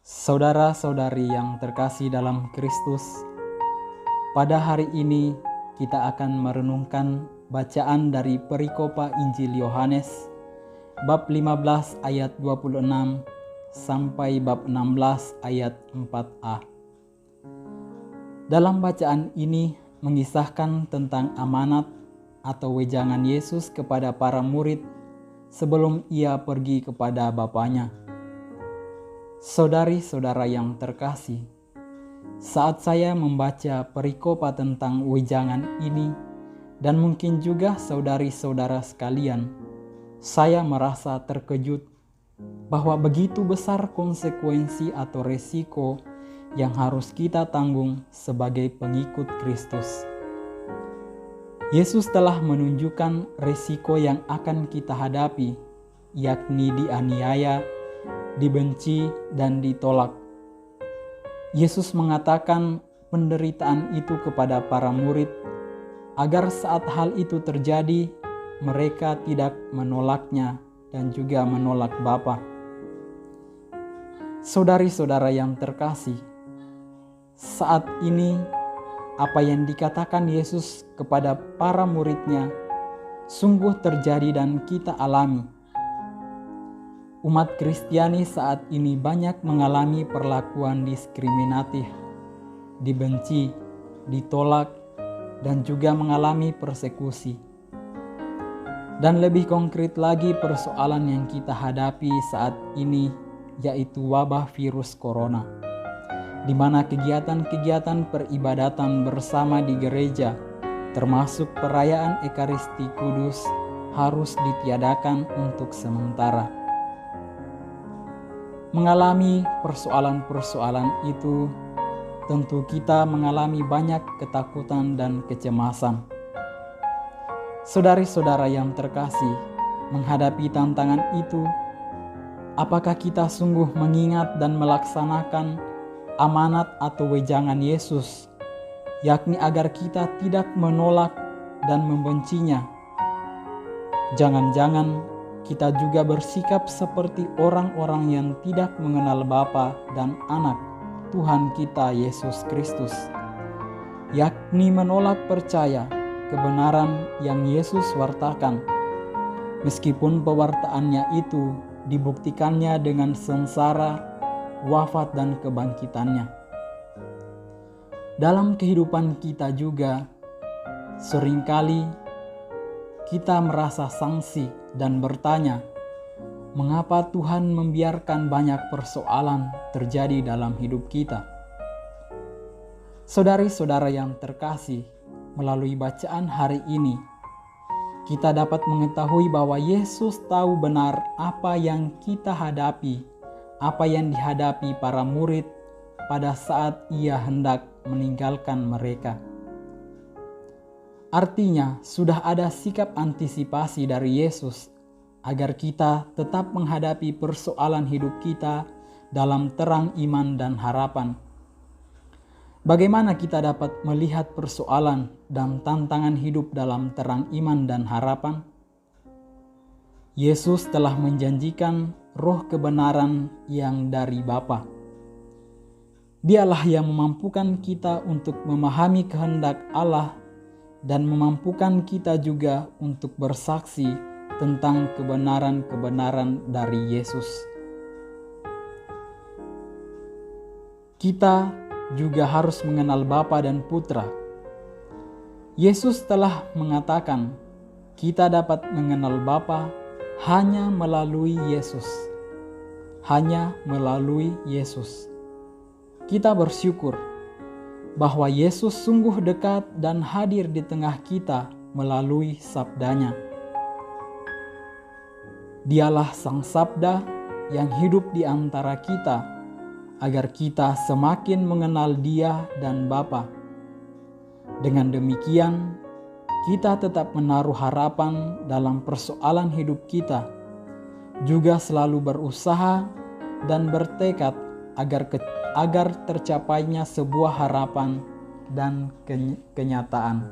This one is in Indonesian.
Saudara-saudari yang terkasih dalam Kristus, pada hari ini kita akan merenungkan bacaan dari perikopa Injil Yohanes bab 15 ayat 26 sampai bab 16 ayat 4a. Dalam bacaan ini mengisahkan tentang amanat atau wejangan Yesus kepada para murid sebelum ia pergi kepada Bapanya. Saudari-saudara yang terkasih, saat saya membaca perikopa tentang wejangan ini, dan mungkin juga saudari-saudara sekalian, saya merasa terkejut bahwa begitu besar konsekuensi atau resiko yang harus kita tanggung sebagai pengikut Kristus. Yesus telah menunjukkan resiko yang akan kita hadapi, yakni dianiaya, dibenci, dan ditolak. Yesus mengatakan penderitaan itu kepada para murid agar saat hal itu terjadi, mereka tidak menolaknya dan juga menolak Bapa. Saudari-saudara yang terkasih, saat ini apa yang dikatakan Yesus kepada para muridnya sungguh terjadi dan kita alami. Umat Kristiani saat ini banyak mengalami perlakuan diskriminatif, dibenci, ditolak, dan juga mengalami persekusi. Dan lebih konkret lagi persoalan yang kita hadapi saat ini yaitu wabah virus corona, di mana kegiatan-kegiatan peribadatan bersama di gereja, termasuk perayaan Ekaristi Kudus, harus ditiadakan untuk sementara. Mengalami persoalan-persoalan itu, tentu kita mengalami banyak ketakutan dan kecemasan. Saudari-saudara yang terkasih, menghadapi tantangan itu, apakah kita sungguh mengingat dan melaksanakan amanat atau wejangan Yesus, yakni agar kita tidak menolak dan membencinya? Jangan-jangan kita juga bersikap seperti orang-orang yang tidak mengenal Bapa dan Anak Tuhan kita Yesus Kristus, yakni menolak percaya kebenaran yang Yesus wartakan, meskipun pewartaannya itu dibuktikannya dengan sengsara, wafat, dan kebangkitannya. Dalam kehidupan kita juga, seringkali kita merasa sangsi dan bertanya, mengapa Tuhan membiarkan banyak persoalan terjadi dalam hidup kita? Saudari-saudara yang terkasih, melalui bacaan hari ini, kita dapat mengetahui bahwa Yesus tahu benar apa yang kita hadapi, apa yang dihadapi para murid pada saat ia hendak meninggalkan mereka. Artinya, sudah ada sikap antisipasi dari Yesus agar kita tetap menghadapi persoalan hidup kita dalam terang iman dan harapan. Bagaimana kita dapat melihat persoalan dan tantangan hidup dalam terang iman dan harapan? Yesus telah menjanjikan roh kebenaran yang dari Bapa. Dialah yang memampukan kita untuk memahami kehendak Allah dan memampukan kita juga untuk bersaksi tentang kebenaran-kebenaran dari Yesus. Kita juga harus mengenal Bapa dan Putra. Yesus telah mengatakan kita dapat mengenal Bapa hanya melalui Yesus. Hanya melalui Yesus. Kita bersyukur bahwa Yesus sungguh dekat dan hadir di tengah kita melalui sabdanya. Dialah Sang Sabda yang hidup di antara kita, agar kita semakin mengenal Dia dan Bapa. Dengan demikian, kita tetap menaruh harapan dalam persoalan hidup kita, juga selalu berusaha dan bertekad agar tercapainya sebuah harapan dan kenyataan.